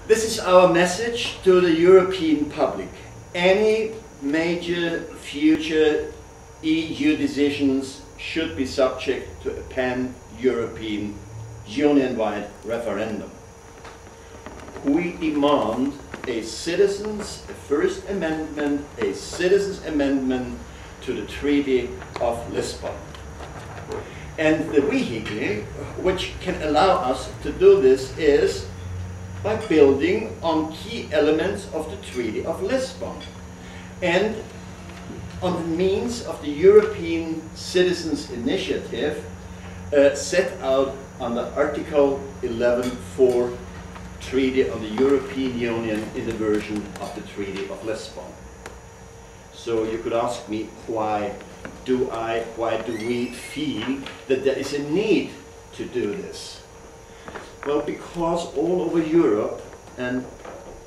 This is our message to the European public. Any major future EU decisions should be subject to a pan-European Union-wide referendum. We demand a First Amendment, a citizens' amendment to the Treaty of Lisbon. And the vehicle which can allow us to do this is by building on key elements of the Treaty of Lisbon and on the means of the European Citizens' Initiative set out under Article 11.4 Treaty on the European Union in the version of the Treaty of Lisbon. So you could ask me, why do we feel that there is a need to do this? Well, because all over Europe and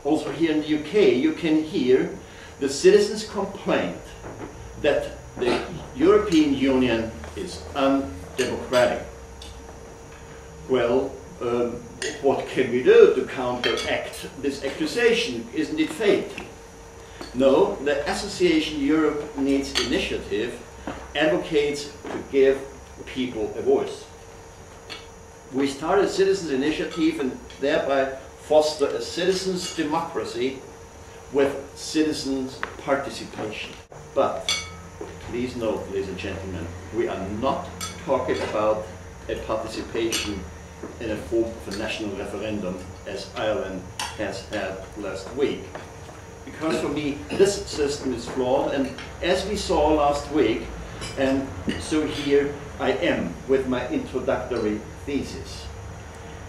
also here in the UK, you can hear the citizens' complaint that the European Union is undemocratic. Well, what can we do to counteract this accusation? Isn't it fate? No, the Association Europe Needs initiative advocates to give people a voice. We started a citizens' initiative and thereby foster a citizens' democracy with citizens' participation. But please note, ladies and gentlemen, we are not talking about a participation in a form of a national referendum as Ireland has had last week. Because for me, this system is flawed, and as we saw last week, and so here I am with my introductory thesis.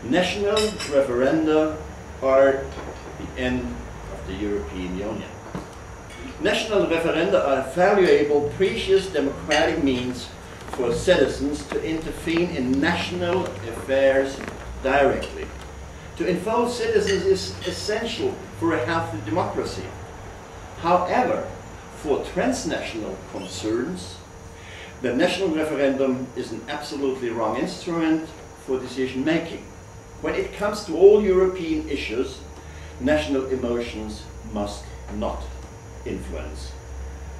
National referenda are the end of the European Union. National referenda are valuable, precious democratic means for citizens to intervene in national affairs directly. To involve citizens is essential for a healthy democracy. However, for transnational concerns, the national referendum is an absolutely wrong instrument for decision making. When it comes to all European issues, national emotions must not influence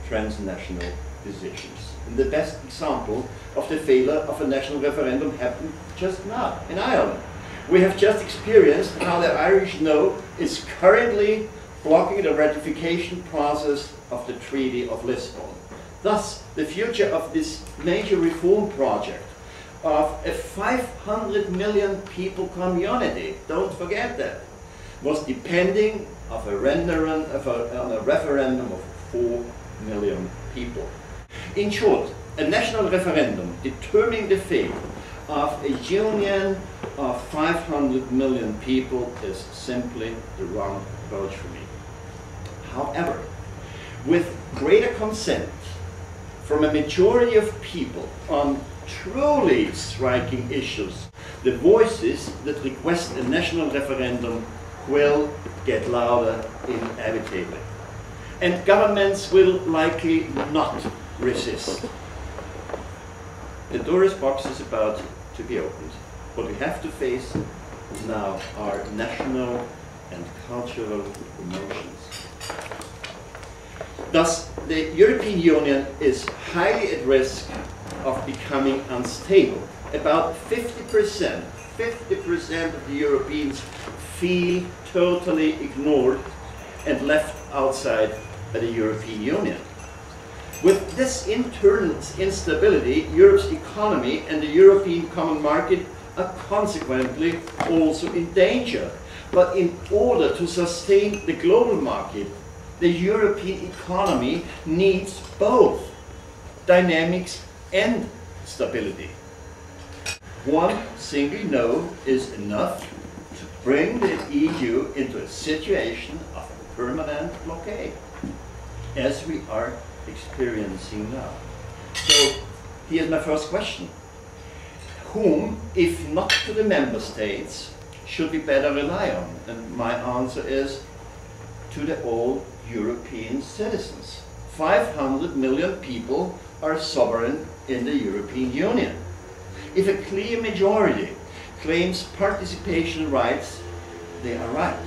transnational decisions. And the best example of the failure of a national referendum happened just now in Ireland. We have just experienced how the Irish No is currently blocking the ratification process of the Treaty of Lisbon. Thus, the future of this major reform project of a 500 million people community, don't forget that, was depending on a referendum of 4 million people. In short, a national referendum determining the fate of a union of 500 million people is simply the wrong approach for me. However, with greater consent from a majority of people on truly striking issues, the voices that request a national referendum will get louder inevitably. And governments will likely not resist. The Pandora's box is about to be opened. What we have to face now are national and cultural emotions. Thus, the European Union is highly at risk of becoming unstable. About 50% of the Europeans feel totally ignored and left outside by the European Union. With this internal instability, Europe's economy and the European common market are consequently also in danger. But in order to sustain the global market, the European economy needs both dynamics and stability. One single no is enough to bring the EU into a situation of permanent blockade, as we are experiencing now. So here's my first question. Whom, if not to the member states, should we better rely on? And my answer is to the all European citizens. 500 million people are sovereign in the European Union. If a clear majority claims participation rights, they are right.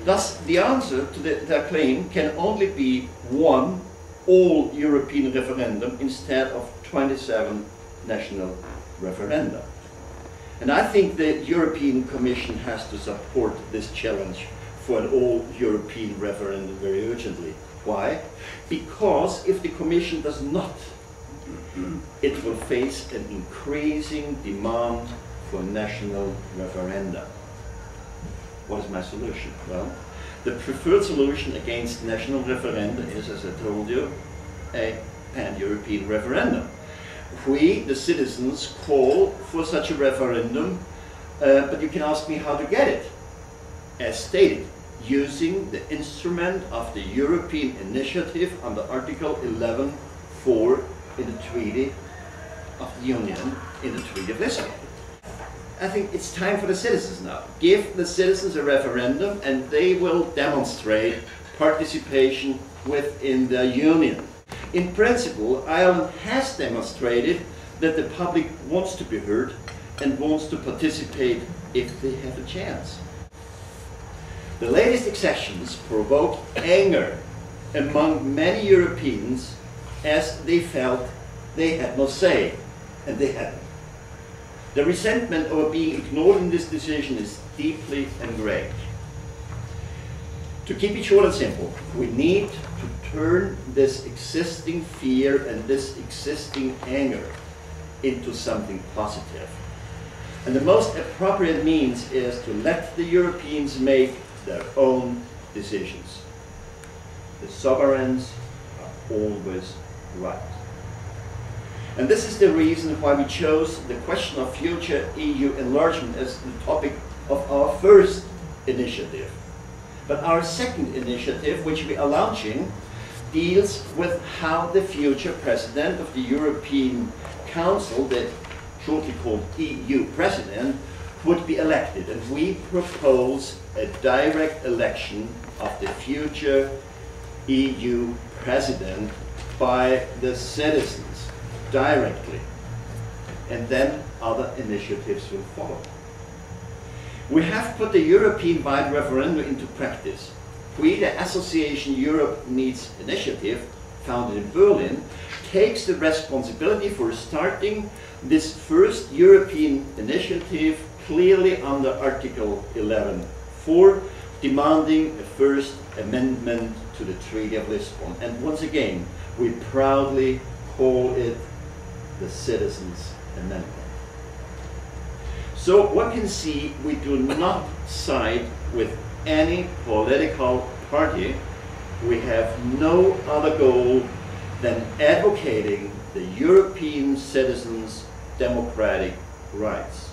Thus, the answer to their claim can only be one all-European referendum instead of 27 national referenda. And I think the European Commission has to support this challenge for an all-European referendum very urgently. Why? Because if the Commission does not, it will face an increasing demand for national referenda. What is my solution? Well, the preferred solution against national referenda is, as I told you, a pan-European referendum. We, the citizens, call for such a referendum, but you can ask me how to get it. As stated, using the instrument of the European Initiative under Article 11(4) in the Treaty of the Union, in the Treaty of Lisbon. I think it's time for the citizens now. Give the citizens a referendum and they will demonstrate participation within the Union. In principle, Ireland has demonstrated that the public wants to be heard and wants to participate if they have a chance. The latest accessions provoked anger among many Europeans as they felt they had no say, and they hadn't. The resentment over being ignored in this decision is deeply ingrained. To keep it short and simple, we need to turn this existing fear and this existing anger into something positive. And the most appropriate means is to let the Europeans make their own decisions. The sovereigns are always right. And this is the reason why we chose the question of future EU enlargement as the topic of our first initiative. But our second initiative, which we are launching, deals with how the future president of the European Council, the shortly called EU president, would be elected. And we propose a direct election of the future EU president by the citizens directly. And then other initiatives will follow. We have put the European-wide referendum into practice. We, the Association Europe Needs Initiative, founded in Berlin, takes the responsibility for starting this first European initiative clearly under Article 11(4), demanding a first amendment to the Treaty of Lisbon. And once again, we proudly call it the Citizens' Amendment. So one can see we do not side with any political party. We have no other goal than advocating the European citizens' democratic rights.